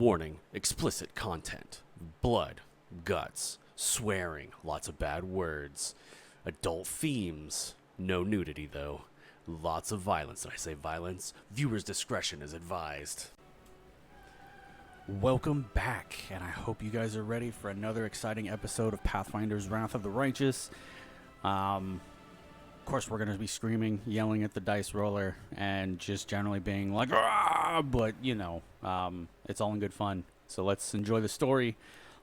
Warning, explicit content. Blood, guts, swearing, lots of bad words. Adult themes. No nudity, though. Lots of violence. Did I say violence? Viewer's discretion is advised. Welcome back, and I hope you guys are ready for another exciting episode of Pathfinders Wrath of the Righteous. Of course, we're going to be screaming, yelling at the dice roller, and just generally being like, "Argh!" But, you know, it's all in good fun. So let's enjoy the story.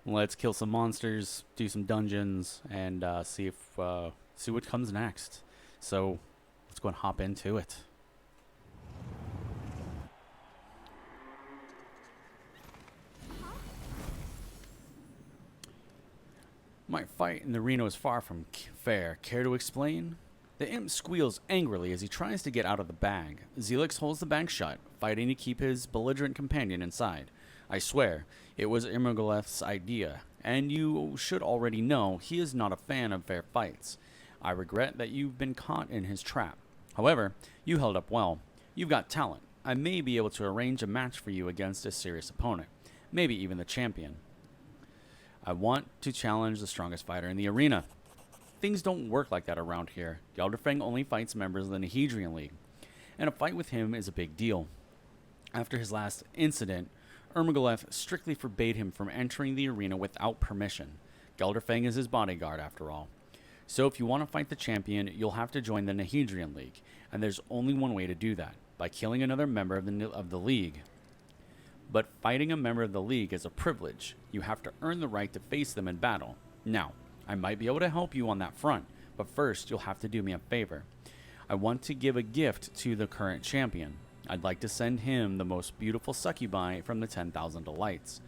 Let's kill some monsters, do some dungeons, and see what comes next. So let's go and hop into it. My fight in the arena is far from fair. Care to explain? The imp squeals angrily as he tries to get out of the bag. Zelix holds the bag shut, fighting to keep his belligerent companion inside. I swear, it was Immergaleth's idea, and you should already know he is not a fan of fair fights. I regret that you've been caught in his trap. However, you held up well. You've got talent. I may be able to arrange a match for you against a serious opponent, maybe even the champion. I want to challenge the strongest fighter in the arena. Things don't work like that around here. Gelderfang only fights members of the Nahedrian League, and a fight with him is a big deal. After his last incident, Ermagaleth strictly forbade him from entering the arena without permission. Gelderfang is his bodyguard, after all. So if you want to fight the champion, you'll have to join the Nahedrian League, and there's only one way to do that, by killing another member of the League. But fighting a member of the League is a privilege. You have to earn the right to face them in battle. Now, I might be able to help you on that front, but first you'll have to do me a favor. I want to give a gift to the current champion. I'd like to send him the most beautiful succubi from the 10,000 Delights.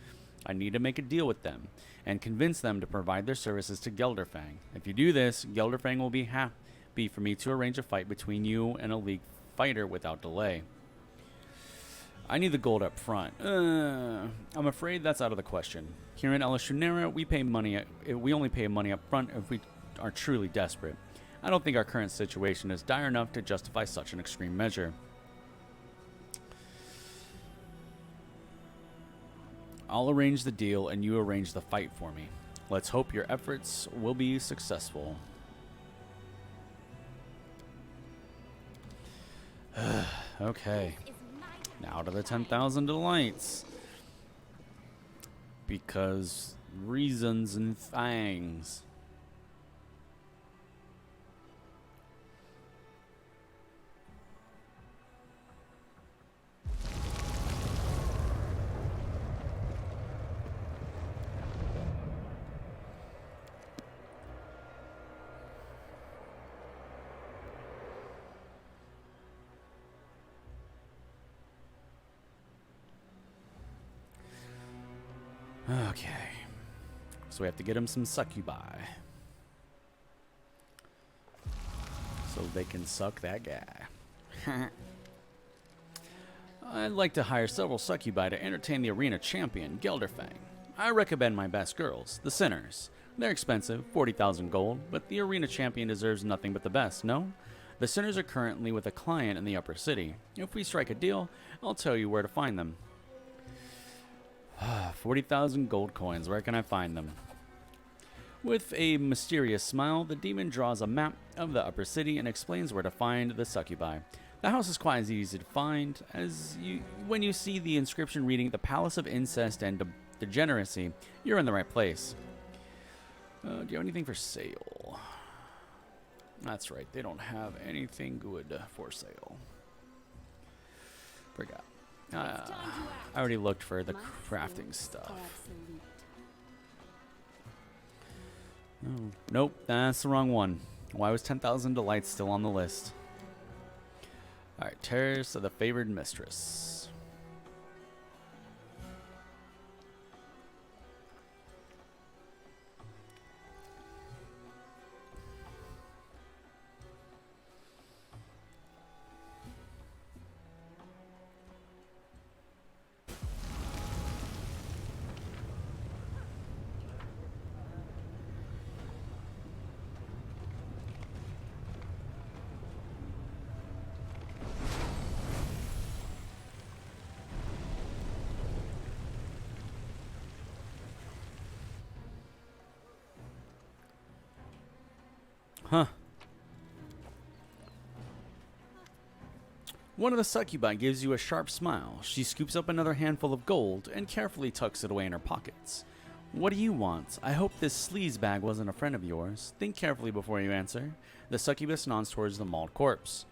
I need to make a deal with them, and convince them to provide their services to Gelderfang. If you do this, Gelderfang will be happy for me to arrange a fight between you and a League fighter without delay. I need the gold up front. I'm afraid that's out of the question. Here in Elishunera, we only pay money up front if we are truly desperate. I don't think our current situation is dire enough to justify such an extreme measure. I'll arrange the deal and you arrange the fight for me. Let's hope your efforts will be successful. Okay. Now to the 10,000 Delights. Because reasons and things. Okay, so we have to get him some succubi, so they can suck that guy. I'd like to hire several succubi to entertain the arena champion, Gelderfang. I recommend my best girls, the Sinners. They're expensive, 40,000 gold, but the arena champion deserves nothing but the best, no? The Sinners are currently with a client in the upper city. If we strike a deal, I'll tell you where to find them. 40,000 gold coins, where can I find them? With a mysterious smile, the demon draws a map of the upper city and explains where to find the succubi. The house is quite as easy to find when you see the inscription reading the Palace of Incest and Degeneracy. You're in the right place. Do you have anything for sale? That's right, they don't have anything good for sale. Forgot. I already looked for the crafting stuff. Oh, nope, that's the wrong one. Why was 10,000 Delights still on the list? Alright, Terrace of the Favored Mistress. Huh. One of the succubi gives you a sharp smile. She scoops up another handful of gold and carefully tucks it away in her pockets. What do you want? I hope this sleaze bag wasn't a friend of yours. Think carefully before you answer. The succubus nods towards the mauled corpse.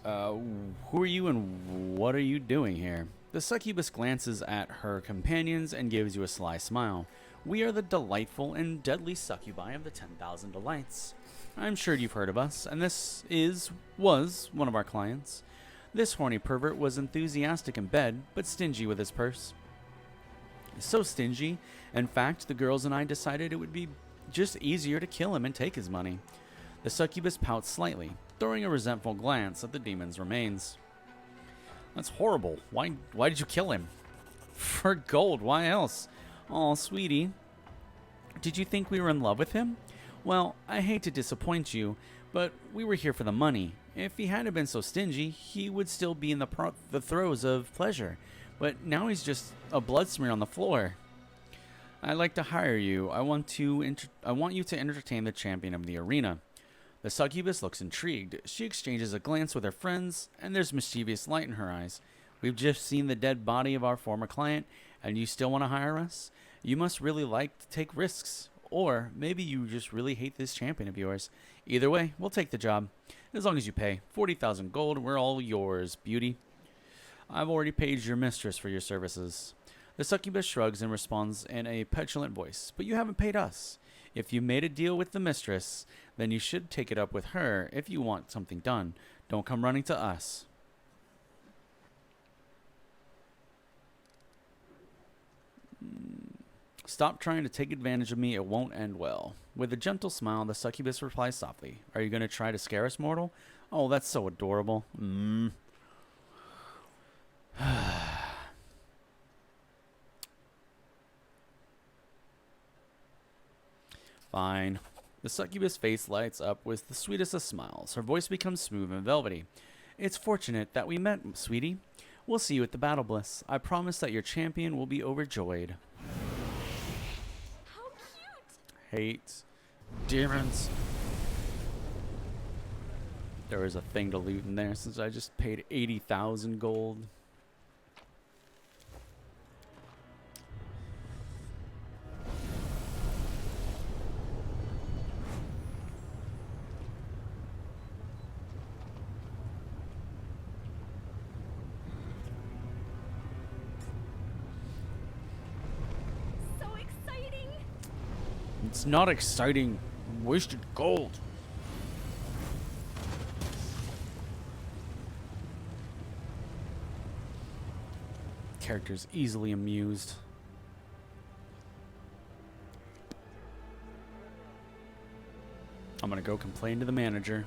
Who are you and what are you doing here? The succubus glances at her companions and gives you a sly smile. We are the delightful and deadly succubi of the 10,000 Delights. I'm sure you've heard of us, and this was one of our clients. This horny pervert was enthusiastic in bed, but stingy with his purse. So stingy, in fact, the girls and I decided it would be just easier to kill him and take his money. The succubus pouts slightly, throwing a resentful glance at the demon's remains. That's horrible. Why did you kill him? For gold, why else? Aw, sweetie. Did you think we were in love with him? Well, I hate to disappoint you, but we were here for the money. If he hadn't been so stingy, he would still be in the throes of pleasure. But now he's just a blood smear on the floor. I'd like to hire you. I want you to entertain the champion of the arena. The succubus looks intrigued. She exchanges a glance with her friends, and there's mischievous light in her eyes. We've just seen the dead body of our former client, and you still want to hire us? You must really like to take risks. Or maybe you just really hate this champion of yours. Either way, we'll take the job. As long as you pay 40,000 gold, we're all yours, beauty. I've already paid your mistress for your services. The succubus shrugs and responds in a petulant voice. But you haven't paid us. If you made a deal with the mistress, then you should take it up with her if you want something done. Don't come running to us. Stop trying to take advantage of me. It won't end well. With a gentle smile, the succubus replies softly. Are you going to try to scare us, mortal? Oh, that's so adorable. Fine. The succubus face lights up with the sweetest of smiles. Her voice becomes smooth and velvety. It's fortunate that we met, sweetie. We'll see you at the Battle Bliss. I promise that your champion will be overjoyed. How cute! Hate demons. There was a thing to loot in there since I just paid 80,000 gold. It's not exciting. Wasted gold. Character's easily amused. I'm gonna go complain to the manager.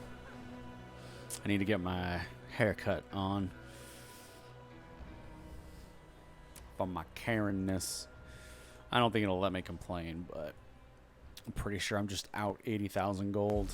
I need to get my haircut on. On my Karen-ness. I don't think it'll let me complain, but I'm pretty sure I'm just out 80,000 gold.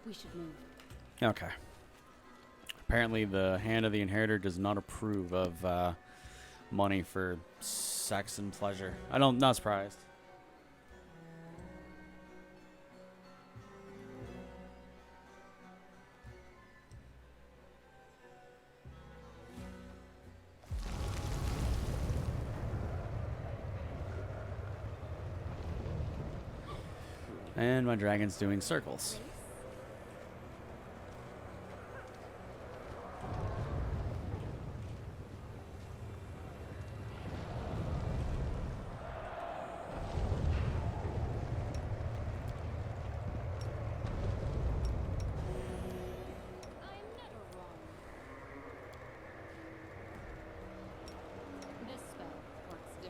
We should move. Okay. Apparently the Hand of the Inheritor does not approve of money for sex and pleasure. Not surprised. And my dragon's doing circles.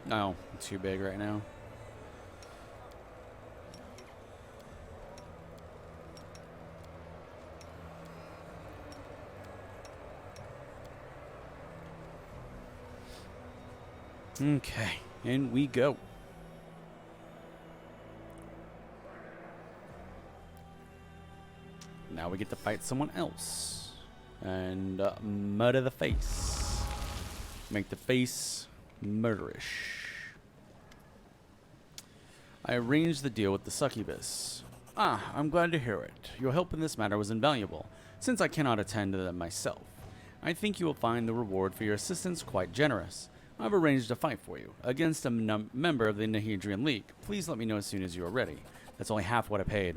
No, it's too big right now. Okay, in we go. Now we get to fight someone else. And murder the face. Make the face murderish. I arranged the deal with the succubus. Ah, I'm glad to hear it. Your help in this matter was invaluable, since I cannot attend to them myself. I think you will find the reward for your assistance quite generous. I've arranged a fight for you, against a member of the Nahedrian League. Please let me know as soon as you are ready. That's only half what I paid.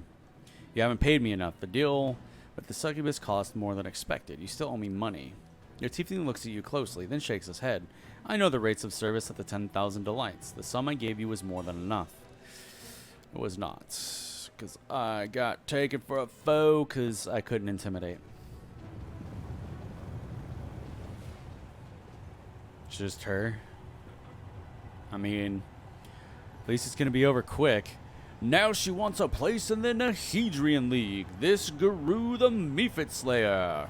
You haven't paid me enough. The deal with the succubus cost more than expected. You still owe me money. Your tiefling looks at you closely, then shakes his head. I know the rates of service at the 10,000 delights. The sum I gave you was more than enough. It was not, because I got taken for a foe because I couldn't intimidate. Just her. I mean, at least it's going to be over quick. Now she wants a place in the Nahedrian League. This Garou the Mephit Slayer.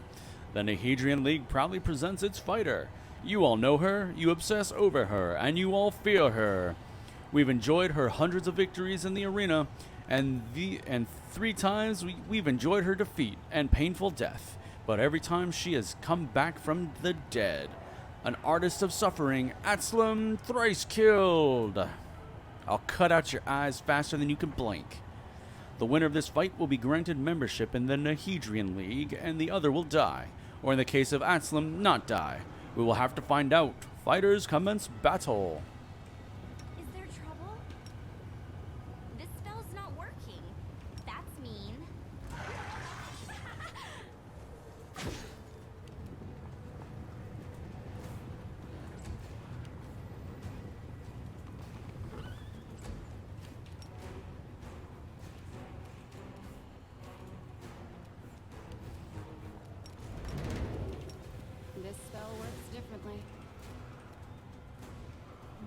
The Nahedrian League proudly presents its fighter. You all know her, you obsess over her, and you all fear her. We've enjoyed her hundreds of victories in the arena, and 3 times we've enjoyed her defeat and painful death. But every time she has come back from the dead. An artist of suffering, Atzlam thrice killed. I'll cut out your eyes faster than you can blink. The winner of this fight will be granted membership in the Nahedrian League, and the other will die. Or in the case of Atzlam, not die. We will have to find out. Fighters, commence battle. Is there trouble? This spell's not working. That's mean. This spell works differently.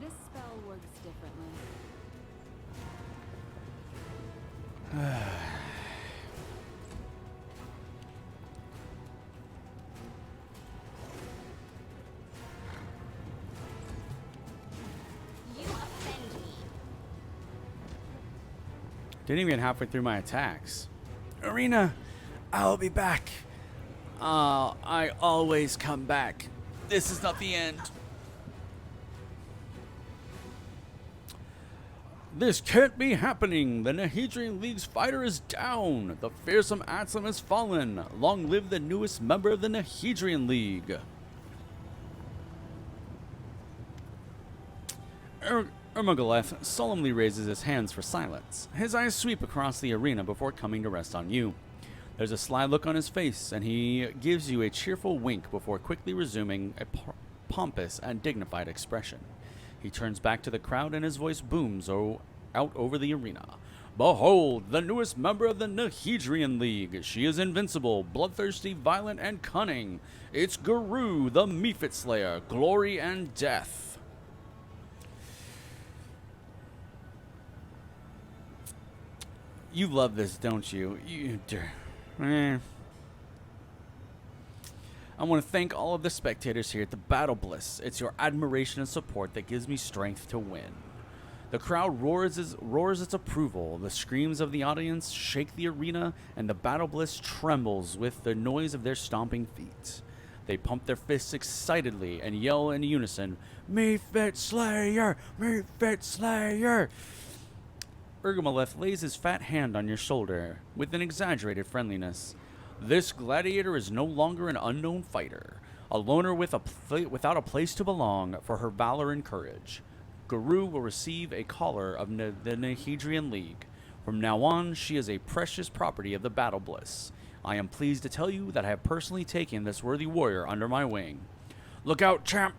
This spell works differently. You offend me. Didn't even get halfway through my attacks. Arena, I'll be back. I always come back. This is not the end. This can't be happening. The Nahedrian League's fighter is down. The fearsome Atzlam has fallen. Long live the newest member of the Nahedrian League. Ermogaleth solemnly raises his hands for silence. His eyes sweep across the arena before coming to rest on you. There's a sly look on his face, and he gives you a cheerful wink before quickly resuming a pompous and dignified expression. He turns back to the crowd, and his voice booms out over the arena. Behold, the newest member of the Nahedrian League. She is invincible, bloodthirsty, violent, and cunning. It's Garou, the Mephit Slayer, glory and death. You love this, don't you? I want to thank all of the spectators here at the Battle Bliss. It's your admiration and support that gives me strength to win. The crowd roars its approval. The screams of the audience shake the arena, and the Battle Bliss trembles with the noise of their stomping feet. They pump their fists excitedly and yell in unison, Mephit Slayer! Mephit Slayer! Ergomaleth lays his fat hand on your shoulder with an exaggerated friendliness. This gladiator is no longer an unknown fighter, a loner without a place to belong for her valor and courage. Garou will receive a collar of the Nahedrian League. From now on, she is a precious property of the Battle Bliss. I am pleased to tell you that I have personally taken this worthy warrior under my wing. Look out, champ!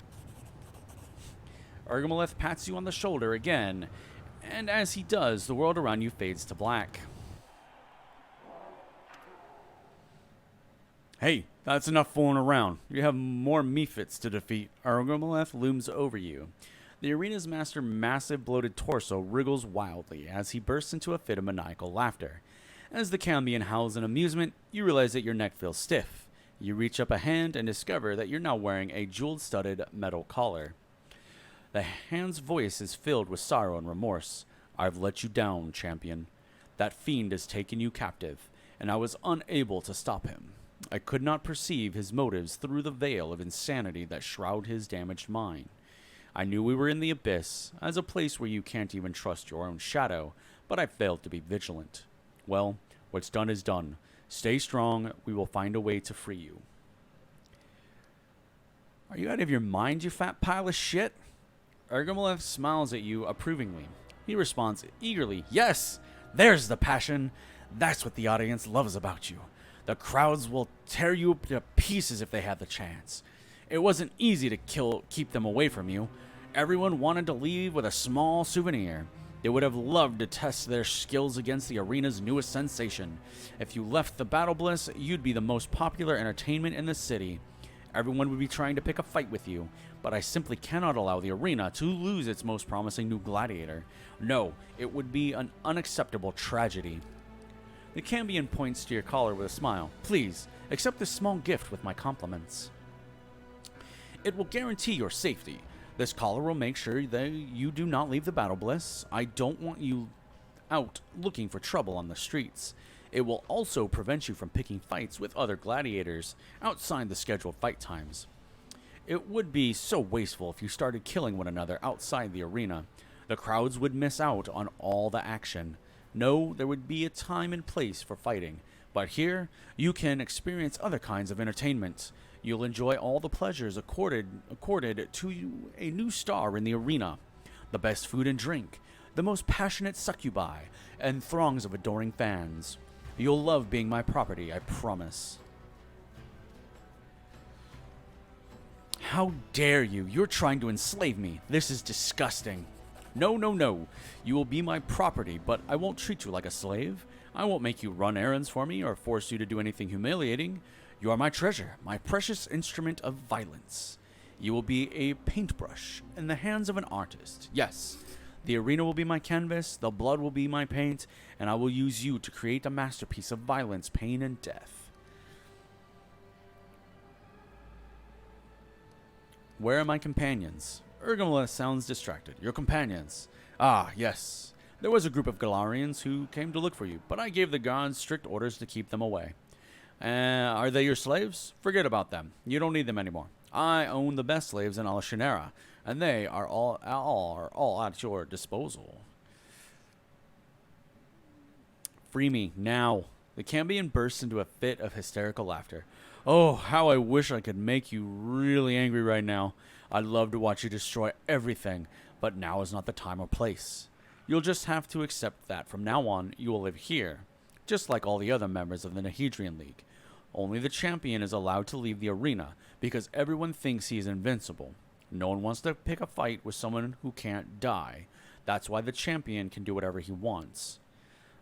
Ergomaleth pats you on the shoulder again, and as he does, the world around you fades to black. Hey, that's enough fooling around. You have more Mephits to defeat. Ergomaleth looms over you. The arena's massive bloated torso wriggles wildly as he bursts into a fit of maniacal laughter. As the Cambion howls in amusement, you realize that your neck feels stiff. You reach up a hand and discover that you're now wearing a jeweled-studded metal collar. The hand's voice is filled with sorrow and remorse. I've let you down, champion. That fiend has taken you captive, and I was unable to stop him. I could not perceive his motives through the veil of insanity that shrouded his damaged mind. I knew we were in the abyss, as a place where you can't even trust your own shadow, but I failed to be vigilant. Well, what's done is done. Stay strong, we will find a way to free you. Are you out of your mind, you fat pile of shit? Ergamoleth smiles at you approvingly. He responds eagerly, Yes! There's the passion! That's what the audience loves about you. The crowds will tear you to pieces if they had the chance. It wasn't easy to keep them away from you. Everyone wanted to leave with a small souvenir. They would have loved to test their skills against the arena's newest sensation. If you left the Battle Bliss, you'd be the most popular entertainment in the city. Everyone would be trying to pick a fight with you, but I simply cannot allow the arena to lose its most promising new gladiator. No, it would be an unacceptable tragedy. The Cambion points to your collar with a smile. Please, accept this small gift with my compliments. It will guarantee your safety. This collar will make sure that you do not leave the Battle Bliss. I don't want you out looking for trouble on the streets. It will also prevent you from picking fights with other gladiators outside the scheduled fight times. It would be so wasteful if you started killing one another outside the arena. The crowds would miss out on all the action. No, there would be a time and place for fighting, but here you can experience other kinds of entertainment. You'll enjoy all the pleasures accorded to you, a new star in the arena. The best food and drink, the most passionate succubi, and throngs of adoring fans. You'll love being my property, I promise. How dare you? You're trying to enslave me. This is disgusting. No, no, no. You will be my property, but I won't treat you like a slave. I won't make you run errands for me or force you to do anything humiliating. You are my treasure, my precious instrument of violence. You will be a paintbrush in the hands of an artist. Yes, the arena will be my canvas, the blood will be my paint, and I will use you to create a masterpiece of violence, pain, and death. Where are my companions? Ergamoleth sounds distracted. Your companions? Ah, yes. There was a group of Galarians who came to look for you, but I gave the guards strict orders to keep them away. Are they your slaves? Forget about them. You don't need them anymore. I own the best slaves in Alashinera, and they are all at your disposal. Free me, now. The Cambion bursts into a fit of hysterical laughter. Oh, how I wish I could make you really angry right now. I'd love to watch you destroy everything, but now is not the time or place. You'll just have to accept that from now on you will live here, just like all the other members of the Nahedrian League. Only the champion is allowed to leave the arena because everyone thinks he is invincible. No one wants to pick a fight with someone who can't die. That's why the champion can do whatever he wants.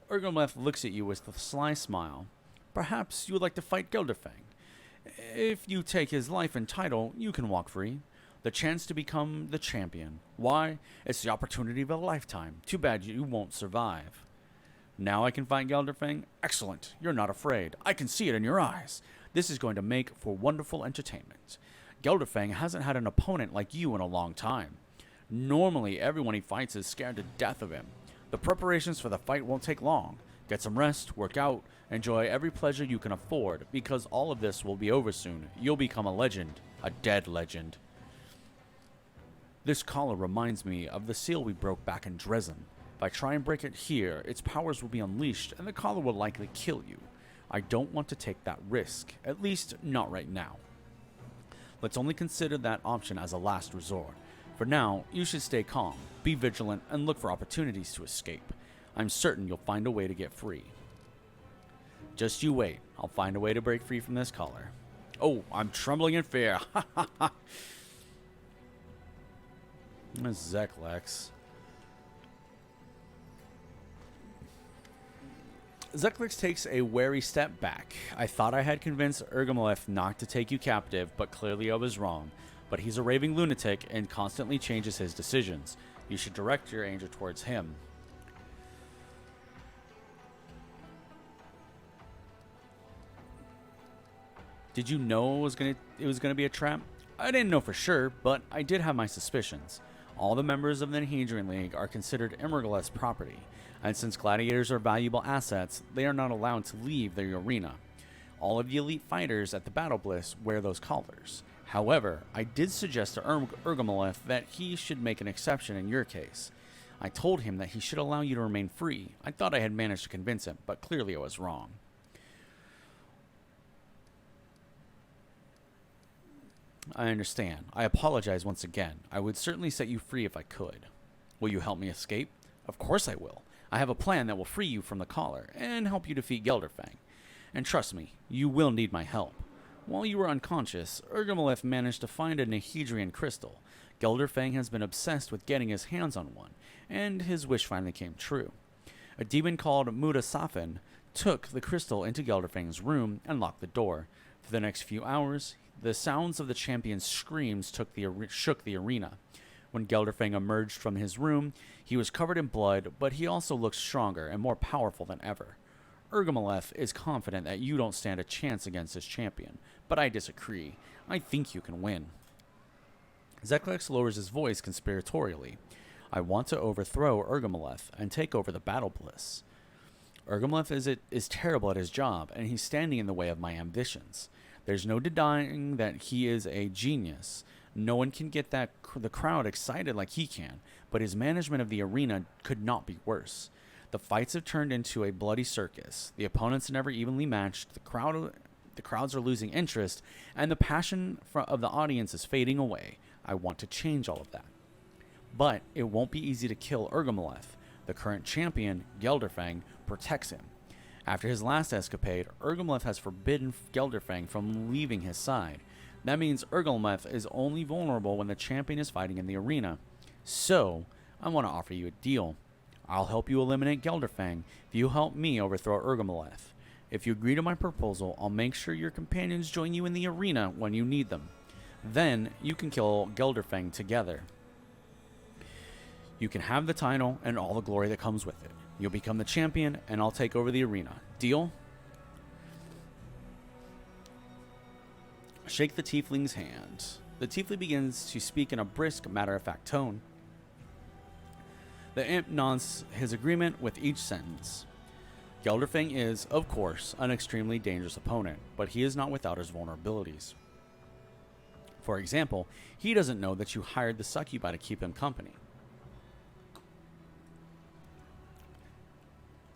Ergamoleth looks at you with a sly smile. Perhaps you would like to fight Gelderfang. If you take his life and title, you can walk free. The chance to become the champion. Why? It's the opportunity of a lifetime. Too bad you won't survive. Now I can fight Gelderfang? Excellent. You're not afraid. I can see it in your eyes. This is going to make for wonderful entertainment. Gelderfang hasn't had an opponent like you in a long time. Normally, everyone he fights is scared to death of him. The preparations for the fight won't take long. Get some rest, work out, enjoy every pleasure you can afford, because all of this will be over soon. You'll become a legend. A dead legend. This collar reminds me of the seal we broke back in Dresden. If I try and break it here, its powers will be unleashed, and the collar will likely kill you. I don't want to take that risk, at least not right now. Let's only consider that option as a last resort. For now, you should stay calm, be vigilant, and look for opportunities to escape. I'm certain you'll find a way to get free. Just you wait. I'll find a way to break free from this collar. Oh, I'm trembling in fear. Ha ha ha. Zeklex. Zeklex takes a wary step back. I thought I had convinced Ergamoleth not to take you captive, but clearly I was wrong. But he's a raving lunatic and constantly changes his decisions. You should direct your anger towards him. Did you know it was gonna be a trap? I didn't know for sure, but I did have my suspicions. All the members of the Hadrian League are considered Immergulus property, and since gladiators are valuable assets, they are not allowed to leave the arena. All of the elite fighters at the Battle Bliss wear those collars. However, I did suggest to Ergomolith that he should make an exception in your case. I told him that he should allow you to remain free. I thought I had managed to convince him, but clearly I was wrong. I understand. I apologize once again. I would certainly set you free if I could. Will you help me escape? Of course I will. I have a plan that will free you from the collar and help you defeat Gelderfang. And trust me, you will need my help. While you were unconscious, Ergomolith managed to find a Nahedrian crystal. Gelderfang has been obsessed with getting his hands on one, and his wish finally came true. A demon called Mudasafin took the crystal into Gelderfang's room and locked the door. For the next few hours, the sounds of the champion's screams shook the arena. When Gelderfang emerged from his room, he was covered in blood, but he also looked stronger and more powerful than ever. Ergomolith is confident that you don't stand a chance against his champion, but I disagree. I think you can win. Zeklex lowers his voice conspiratorially. I want to overthrow Ergomolith and take over the Battle Bliss. Ergomolith is terrible at his job, and he's standing in the way of my ambitions. There's no denying that he is a genius. No one can get the crowd excited like he can, but his management of the arena could not be worse. The fights have turned into a bloody circus. The opponents are never evenly matched. The crowds are losing interest, and the passion of the audience is fading away. I want to change all of that. But it won't be easy to kill Ergomolith. The current champion, Gelderfang, protects him. After his last escapade, Ergomolith has forbidden Gelderfang from leaving his side. That means Ergomolith is only vulnerable when the champion is fighting in the arena. So, I want to offer you a deal. I'll help you eliminate Gelderfang if you help me overthrow Ergomolith. If you agree to my proposal, I'll make sure your companions join you in the arena when you need them. Then, you can kill Gelderfang together. You can have the title and all the glory that comes with it. You'll become the champion, and I'll take over the arena. Deal? Shake the tiefling's hand. The tiefling begins to speak in a brisk, matter-of-fact tone. The imp nods his agreement with each sentence. Gelderfang is, of course, an extremely dangerous opponent, but he is not without his vulnerabilities. For example, he doesn't know that you hired the succubi to keep him company.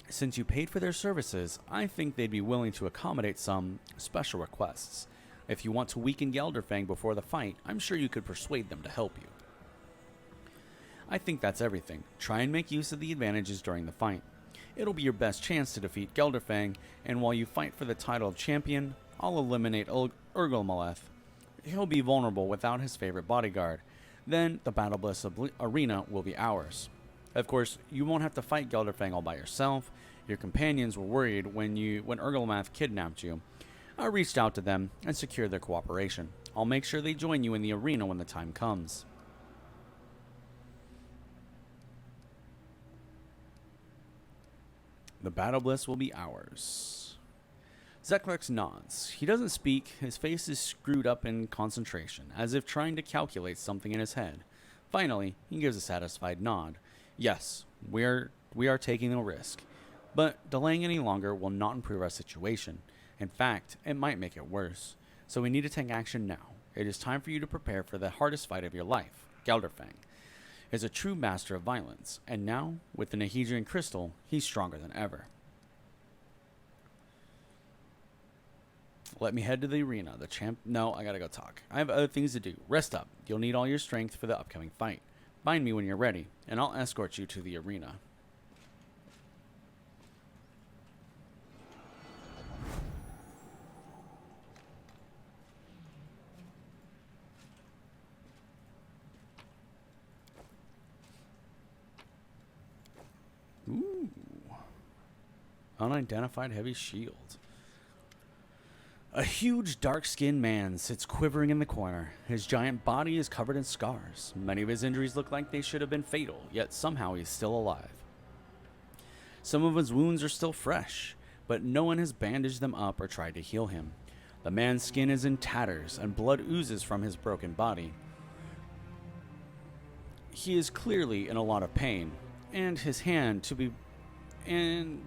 Since you paid for their services, I think they'd be willing to accommodate some special requests. If you want to weaken Gelderfang before the fight, I'm sure you could persuade them to help you. I think that's everything. Try and make use of the advantages during the fight. It'll be your best chance to defeat Gelderfang, and while you fight for the title of champion, I'll eliminate Ergomolith. He'll be vulnerable without his favorite bodyguard. Then the Battle Bliss arena will be ours. Of course, you won't have to fight Gelderfang all by yourself. Your companions were worried when Ergomolith kidnapped you. I reached out to them and secured their cooperation. I'll make sure they join you in the arena when the time comes. The Battle Bliss will be ours. Zeklex nods. He doesn't speak. His face is screwed up in concentration, as if trying to calculate something in his head. Finally, he gives a satisfied nod. Yes, we are taking a risk, but delaying any longer will not improve our situation. In fact, it might make it worse. So we need to take action now. It is time for you to prepare for the hardest fight of your life. Gelderfang is a true master of violence, and now, with the Nahedrian crystal, he's stronger than ever. Let me head to the arena. No, I gotta go talk. I have other things to do. Rest up. You'll need all your strength for the upcoming fight. Find me when you're ready, and I'll escort you to the arena. Ooh. Unidentified heavy shield. A huge, dark-skinned man sits quivering in the corner. His giant body is covered in scars. Many of his injuries look like they should have been fatal, yet somehow he's still alive. Some of his wounds are still fresh, but no one has bandaged them up or tried to heal him. The man's skin is in tatters, and blood oozes from his broken body. He is clearly in a lot of pain, and his hand to be and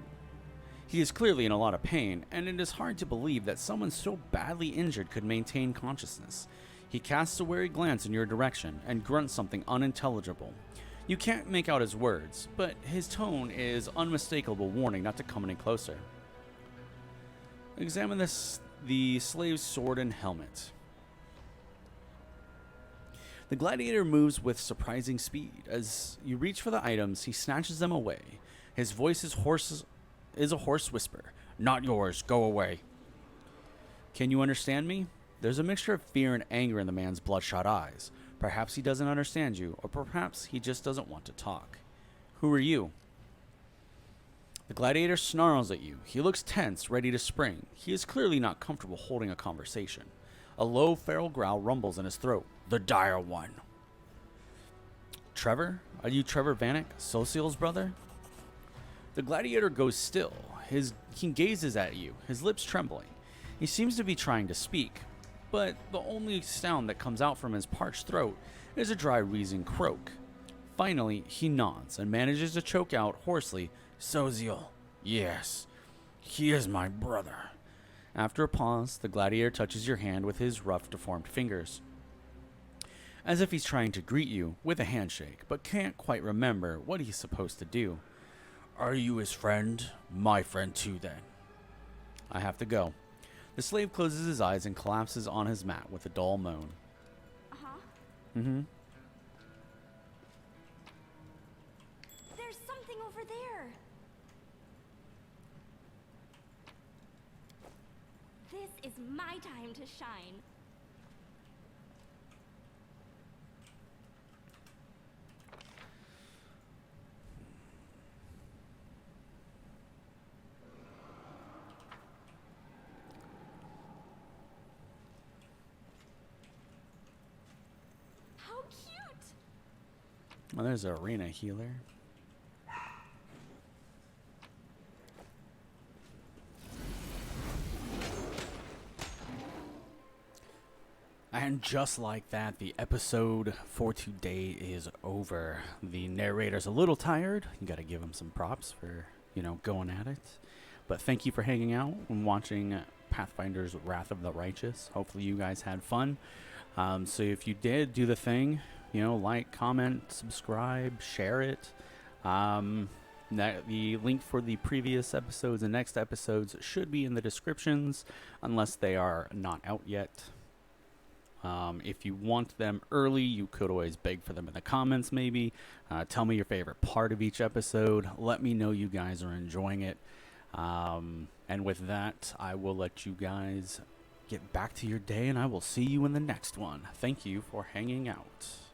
he is clearly in a lot of pain, and it is hard to believe that someone so badly injured could maintain consciousness. He casts a wary glance in your direction and grunts something unintelligible. You can't make out his words, but his tone is unmistakable warning not to come any closer. Examine the slave's sword and helmet. The gladiator moves with surprising speed. As you reach for the items, he snatches them away. His voice is a hoarse whisper. Not yours, go away. Can you understand me? There's a mixture of fear and anger in the man's bloodshot eyes. Perhaps he doesn't understand you, or perhaps he just doesn't want to talk. Who are you? The gladiator snarls at you. He looks tense, ready to spring. He is clearly not comfortable holding a conversation. A low, feral growl rumbles in his throat. The dire one. Trevor? Are you Trevor Vanek, Social's brother? The gladiator goes still. He gazes at you, his lips trembling. He seems to be trying to speak, but the only sound that comes out from his parched throat is a dry, wheezing croak. Finally, he nods and manages to choke out hoarsely, Social, yes, he is my brother. After a pause, the gladiator touches your hand with his rough, deformed fingers, as if he's trying to greet you with a handshake, but can't quite remember what he's supposed to do. Are you his friend? My friend too, then. I have to go. The slave closes his eyes and collapses on his mat with a dull moan. Mm-hmm. There's something over there. This is my time to shine. How cute! Well, there's an arena healer. And just like that, the episode for today is over. The narrator's a little tired. You gotta give him some props for, going at it. But thank you for hanging out and watching Pathfinders Wrath of the Righteous. Hopefully you guys had fun. So if you did, do the thing. Like, comment, subscribe, share it. The link for the previous episodes and next episodes should be in the descriptions, unless they are not out yet. If you want them early, you could always beg for them in the comments, maybe. Tell me your favorite part of each episode. Let me know you guys are enjoying it. And with that, I will let you guys get back to your day, and I will see you in the next one. Thank you for hanging out.